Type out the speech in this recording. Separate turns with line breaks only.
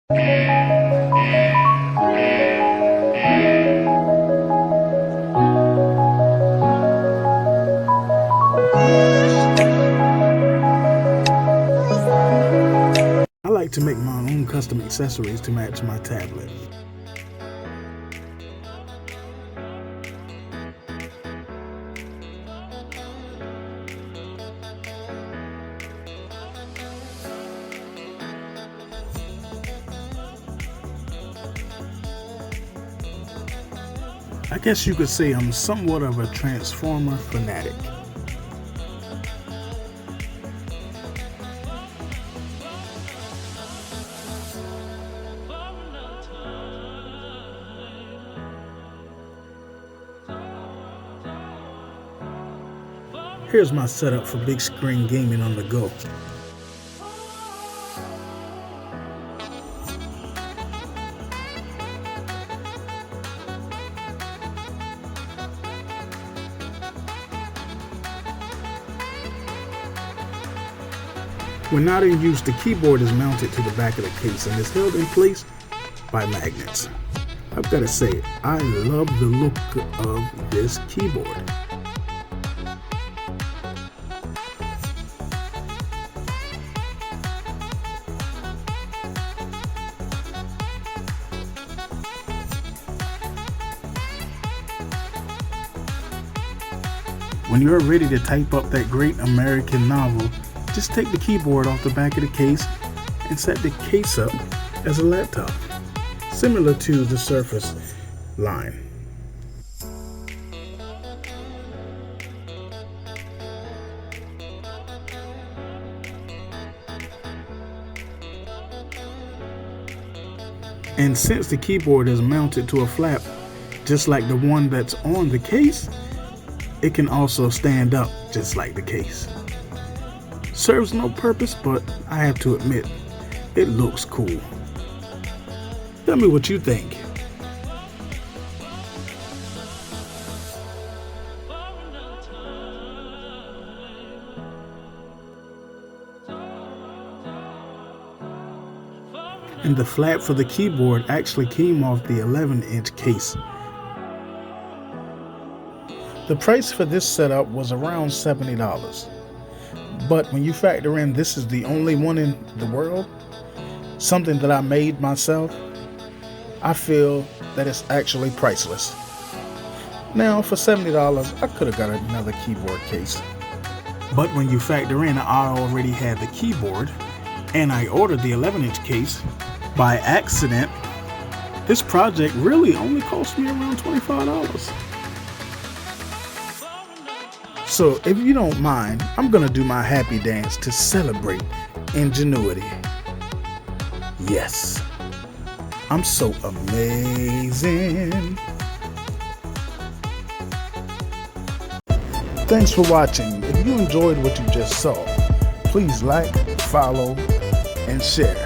I like to make my own custom accessories to match my tablet. I guess you could say I'm somewhat of a Transformer fanatic. Here's my setup for big screen gaming on the go. When not in use, the keyboard is mounted to the back of the case and is held in place by magnets. I've got to say, I love the look of this keyboard. When you're ready to type up that great American novel, just take the keyboard off the back of the case and set the case up as a laptop, similar to the Surface line. And since the keyboard is mounted to a flap, just like the one that's on the case, it can also stand up just like the case. Serves no purpose, but I have to admit, it looks cool. Tell me what you think. And the flap for the keyboard actually came off the 11-inch case. The price for this setup was around $70. But when you factor in this is the only one in the world, something that I made myself, I feel that it's actually priceless. Now for $70, I could have got another keyboard case. But when you factor in I already had the keyboard and I ordered the 11-inch case, by accident, this project really only cost me around $25. So if you don't mind, I'm gonna do my happy dance to celebrate ingenuity. Yes, I'm so amazing. Thanks for watching. If you enjoyed what you just saw, please like, follow, and share.